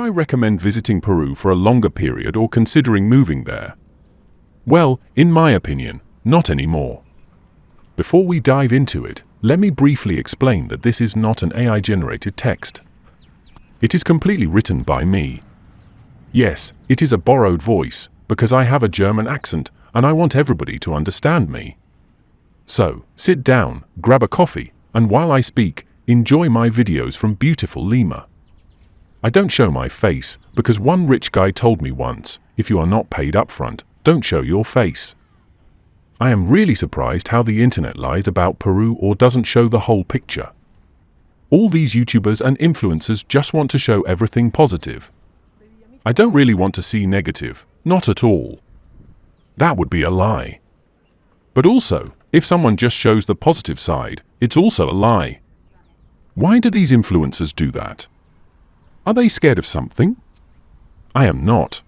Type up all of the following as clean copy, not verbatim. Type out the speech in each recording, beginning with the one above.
I recommend visiting Peru for a longer period or considering moving there? Well, in my opinion, not anymore. Before we dive into it, let me briefly explain that this is not an AI-generated text. It is completely written by me. Yes, it is a borrowed voice, because I have a German accent and I want everybody to understand me. So, sit down, grab a coffee, and while I speak, enjoy my videos from beautiful Lima. I don't show my face, because one rich guy told me once, if you are not paid upfront, don't show your face. I am really surprised how the internet lies about Peru or doesn't show the whole picture. All these YouTubers and influencers just want to show everything positive. I don't really want to see negative, not at all. That would be a lie. But also, if someone just shows the positive side, it's also a lie. Why do these influencers do that? Are they scared of something? I am not.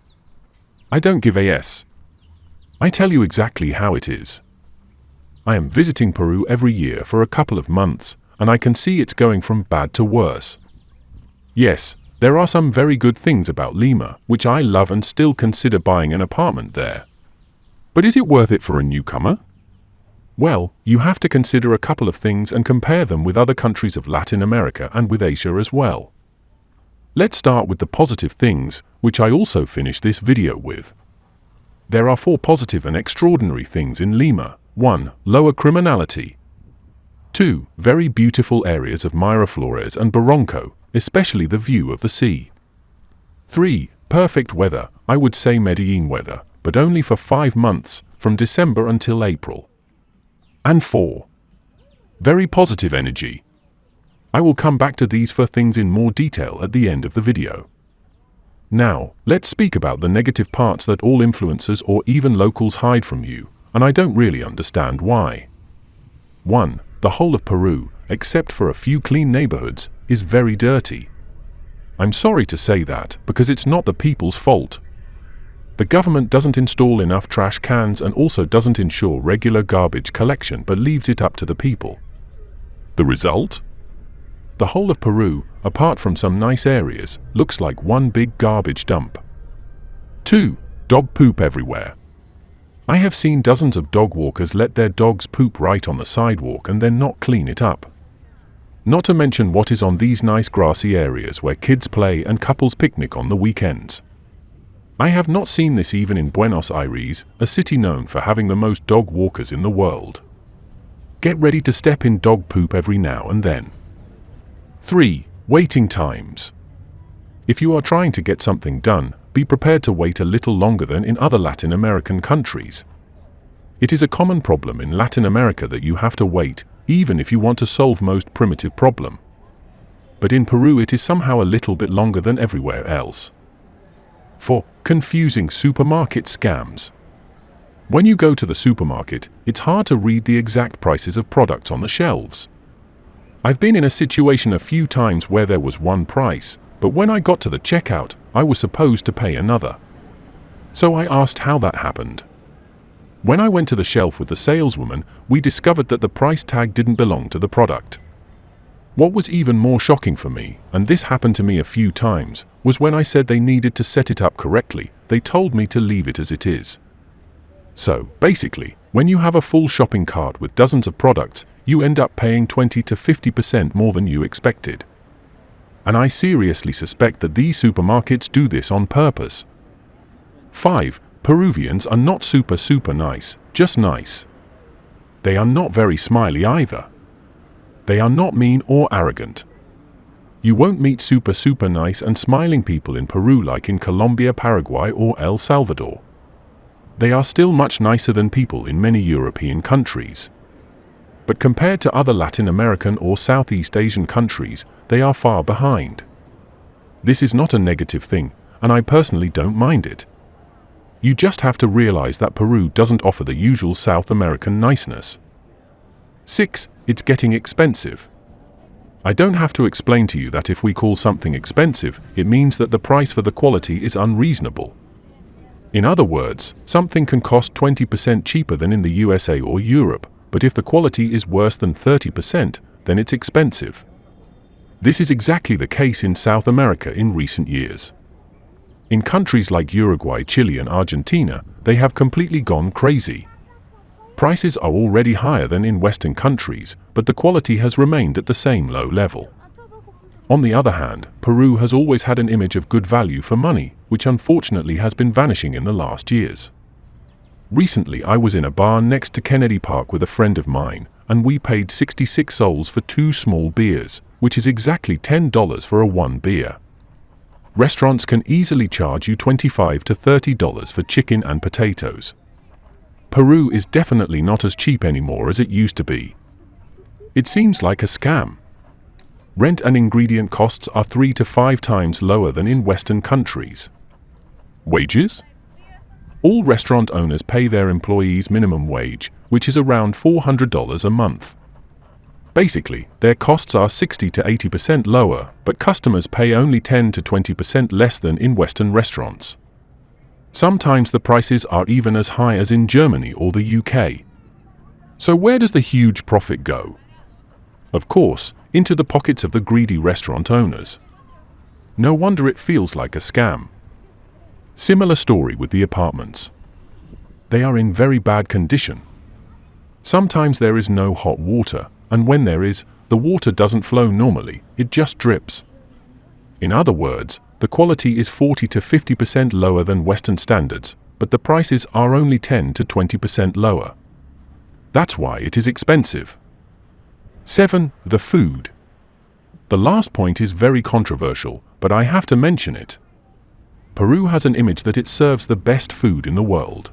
I don't give a s. I tell you exactly how it is. I am visiting Peru every year for a couple of months, and I can see it's going from bad to worse. Yes, there are some very good things about Lima, which I love and still consider buying an apartment there. But is it worth it for a newcomer? Well, you have to consider a couple of things and compare them with other countries of Latin America and with Asia as well. Let's start with the positive things, which I also finished this video with. There are 4 positive and extraordinary things in Lima. 1. Lower criminality. 2. Very beautiful areas of Miraflores and Barranco, especially the view of the sea. 3. Perfect weather, I would say Medellin weather, but only for 5 months, from December until April. And 4. Very positive energy. I will come back to these 4 things in more detail at the end of the video. Now, let's speak about the negative parts that all influencers or even locals hide from you, and I don't really understand why. 1. The whole of Peru, except for a few clean neighborhoods, is very dirty. I'm sorry to say that, because it's not the people's fault. The government doesn't install enough trash cans and also doesn't ensure regular garbage collection but leaves it up to the people. The result? The whole of Peru, apart from some nice areas, looks like one big garbage dump. 2. Dog poop everywhere. I have seen dozens of dog walkers let their dogs poop right on the sidewalk and then not clean it up. Not to mention what is on these nice grassy areas where kids play and couples picnic on the weekends. I have not seen this even in Buenos Aires, a city known for having the most dog walkers in the world. Get ready to step in dog poop every now and then. 3. Waiting times. If you are trying to get something done, be prepared to wait a little longer than in other Latin American countries. It is a common problem in Latin America that you have to wait, even if you want to solve most primitive problem. But in Peru it is somehow a little bit longer than everywhere else. 4. Confusing supermarket scams. When you go to the supermarket, it's hard to read the exact prices of products on the shelves. I've been in a situation a few times where there was one price, but when I got to the checkout, I was supposed to pay another. So I asked how that happened. When I went to the shelf with the saleswoman, we discovered that the price tag didn't belong to the product. What was even more shocking for me, and this happened to me a few times, was when I said they needed to set it up correctly, they told me to leave it as it is. So, basically, when you have a full shopping cart with dozens of products, you end up paying 20 to 50% more than you expected. And I seriously suspect that these supermarkets do this on purpose. 5. Peruvians are not super nice, just nice. They are not very smiley either. They are not mean or arrogant. You won't meet super nice and smiling people in Peru like in Colombia, Paraguay or El Salvador. They are still much nicer than people in many European countries. But compared to other Latin American or Southeast Asian countries, they are far behind. This is not a negative thing, and I personally don't mind it. You just have to realize that Peru doesn't offer the usual South American niceness. 6. It's getting expensive. I don't have to explain to you that if we call something expensive, it means that the price for the quality is unreasonable. In other words, something can cost 20% cheaper than in the USA or Europe, but if the quality is worse than 30%, then it's expensive. This is exactly the case in South America in recent years. In countries like Uruguay, Chile and Argentina, they have completely gone crazy. Prices are already higher than in Western countries, but the quality has remained at the same low level. On the other hand, Peru has always had an image of good value for money, which unfortunately has been vanishing in the last years. Recently I was in a bar next to Kennedy Park with a friend of mine, and we paid 66 soles for 2 small beers, which is exactly $10 for a 1 beer. Restaurants can easily charge you $25 to $30 for chicken and potatoes. Peru is definitely not as cheap anymore as it used to be. It seems like a scam. Rent and ingredient costs are 3 to 5 times lower than in Western countries. Wages? All restaurant owners pay their employees minimum wage, which is around $400 a month. Basically, their costs are 60 to 80% lower, but customers pay only 10 to 20% less than in Western restaurants. Sometimes the prices are even as high as in Germany or the UK. So where does the huge profit go? Of course, into the pockets of the greedy restaurant owners. No wonder it feels like a scam. Similar story with the apartments. They are in very bad condition. Sometimes there is no hot water, and when there is, the water doesn't flow normally, it just drips. In other words, the quality is 40 to 50% lower than Western standards, but the prices are only 10 to 20% lower. That's why it is expensive. 7. The food. The last point is very controversial, but I have to mention it. Peru has an image that it serves the best food in the world.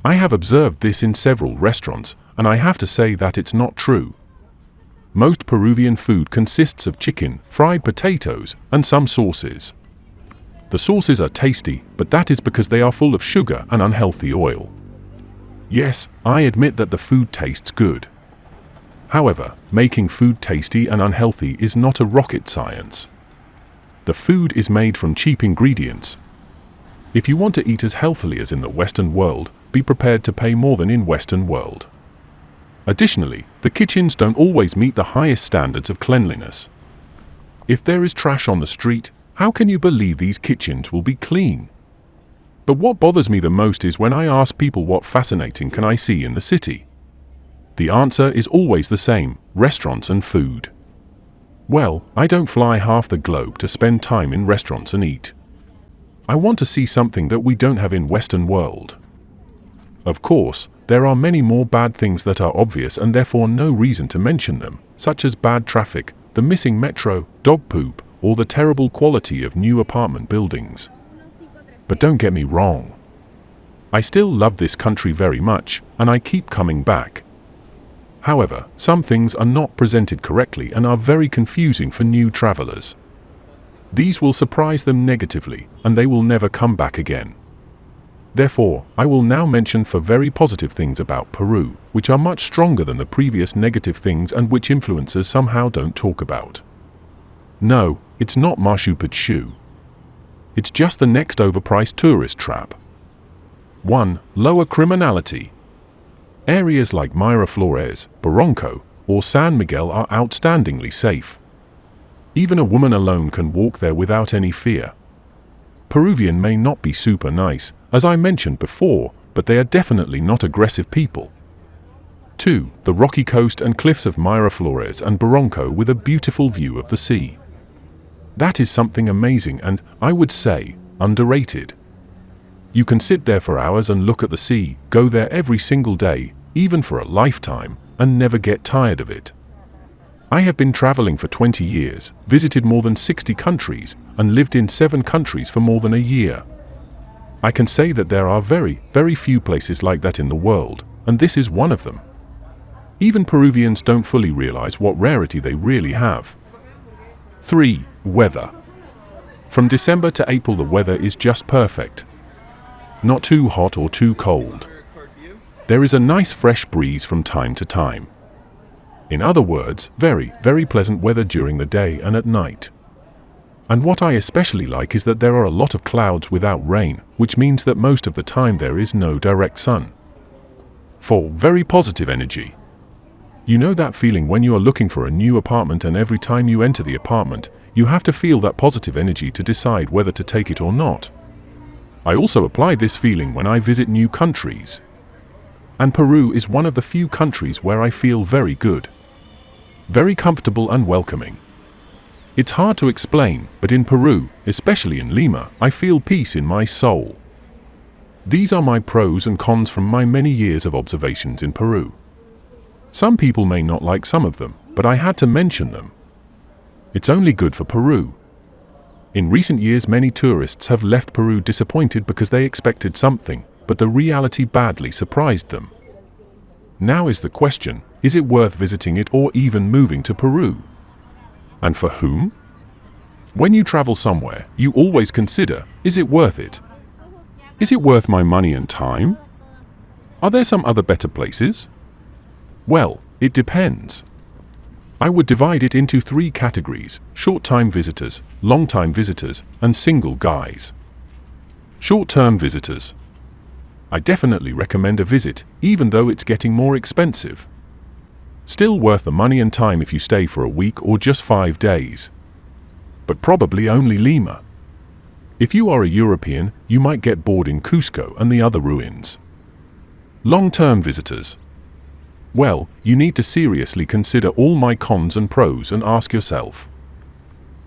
I have observed this in several restaurants, and I have to say that it's not true. Most Peruvian food consists of chicken, fried potatoes, and some sauces. The sauces are tasty, but that is because they are full of sugar and unhealthy oil. Yes, I admit that the food tastes good. However, making food tasty and unhealthy is not a rocket science. The food is made from cheap ingredients. If you want to eat as healthily as in the Western world, be prepared to pay more than in Western world. Additionally, the kitchens don't always meet the highest standards of cleanliness. If there is trash on the street, how can you believe these kitchens will be clean? But what bothers me the most is when I ask people what fascinating can I see in the city. The answer is always the same: restaurants and food. Well, I don't fly half the globe to spend time in restaurants and eat. I want to see something that we don't have in Western world. Of course, there are many more bad things that are obvious and therefore no reason to mention them, such as bad traffic, the missing metro, dog poop, or the terrible quality of new apartment buildings. But don't get me wrong. I still love this country very much, and I keep coming back. However, some things are not presented correctly and are very confusing for new travelers. These will surprise them negatively, and they will never come back again. Therefore, I will now mention 4 very positive things about Peru, which are much stronger than the previous negative things and which influencers somehow don't talk about. No, it's not Machu Picchu. It's just the next overpriced tourist trap. 1. Lower criminality. Areas like Miraflores, Barranco, or San Miguel are outstandingly safe. Even a woman alone can walk there without any fear. Peruvian may not be super nice, as I mentioned before, but they are definitely not aggressive people. 2. The rocky coast and cliffs of Miraflores and Barranco with a beautiful view of the sea. That is something amazing and, I would say, underrated. You can sit there for hours and look at the sea, go there every single day, even for a lifetime, and never get tired of it. I have been traveling for 20 years, visited more than 60 countries, and lived in 7 countries for more than a year. I can say that there are very, very few places like that in the world, and this is one of them. Even Peruvians don't fully realize what rarity they really have. 3. Weather. From December to April the weather is just perfect. Not too hot or too cold. There is a nice fresh breeze from time to time. In other words, very, very pleasant weather during the day and at night. And what I especially like is that there are a lot of clouds without rain, which means that most of the time there is no direct sun. 4. Very positive energy. You know that feeling when you are looking for a new apartment and every time you enter the apartment, you have to feel that positive energy to decide whether to take it or not. I also apply this feeling when I visit new countries. And Peru is one of the few countries where I feel very good. Very comfortable and welcoming. It's hard to explain, but in Peru, especially in Lima, I feel peace in my soul. These are my pros and cons from my many years of observations in Peru. Some people may not like some of them, but I had to mention them. It's only good for Peru. In recent years, many tourists have left Peru disappointed because they expected something, but the reality badly surprised them. Now is the question, is it worth visiting it or even moving to Peru? And for whom? When you travel somewhere, you always consider, is it worth it? Is it worth my money and time? Are there some other better places? Well, it depends. I would divide it into 3 categories: short-time visitors, long-time visitors, and single guys. Short-term visitors. I definitely recommend a visit, even though it's getting more expensive. Still worth the money and time if you stay for a week or just 5 days. But probably only Lima. If you are a European, you might get bored in Cusco and the other ruins. Long-term visitors. Well, you need to seriously consider all my cons and pros and ask yourself,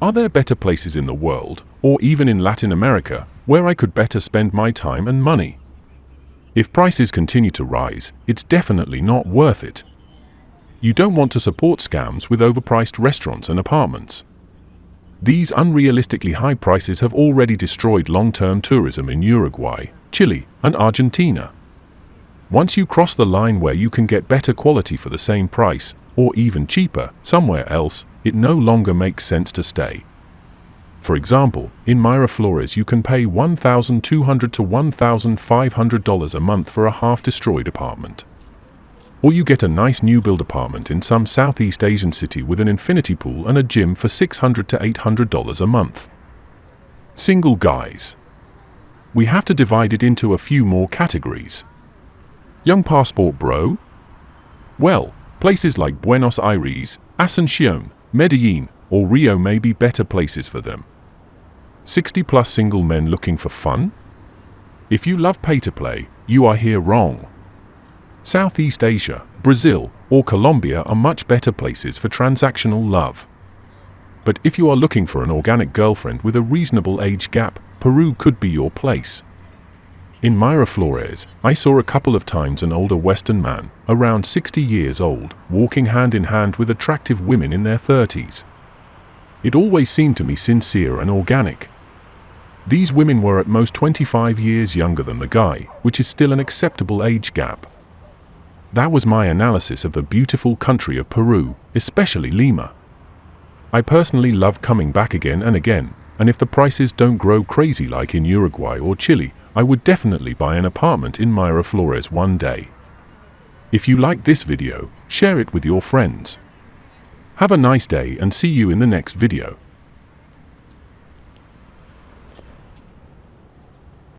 are there better places in the world, or even in Latin America, where I could better spend my time and money? If prices continue to rise, it's definitely not worth it. You don't want to support scams with overpriced restaurants and apartments. These unrealistically high prices have already destroyed long-term tourism in Uruguay, Chile, and Argentina. Once you cross the line where you can get better quality for the same price, or even cheaper, somewhere else, it no longer makes sense to stay. For example, in Miraflores you can pay $1,200 to $1,500 a month for a half-destroyed apartment. Or you get a nice new-build apartment in some Southeast Asian city with an infinity pool and a gym for $600 to $800 a month. Single guys. We have to divide it into a few more categories. Young passport bro? Well, places like Buenos Aires, Asunción, Medellin, or Rio may be better places for them. 60-plus single men looking for fun? If you love pay-to-play, you are here wrong. Southeast Asia, Brazil, or Colombia are much better places for transactional love. But if you are looking for an organic girlfriend with a reasonable age gap, Peru could be your place. In Miraflores, I saw a couple of times an older Western man, around 60 years old, walking hand in hand with attractive women in their 30s. It always seemed to me sincere and organic. These women were at most 25 years younger than the guy, which is still an acceptable age gap. That was my analysis of the beautiful country of Peru, especially Lima. I personally love coming back again and again, and if the prices don't grow crazy like in Uruguay or Chile, I would definitely buy an apartment in Miraflores one day. If you like this video, share it with your friends. Have a nice day and see you in the next video.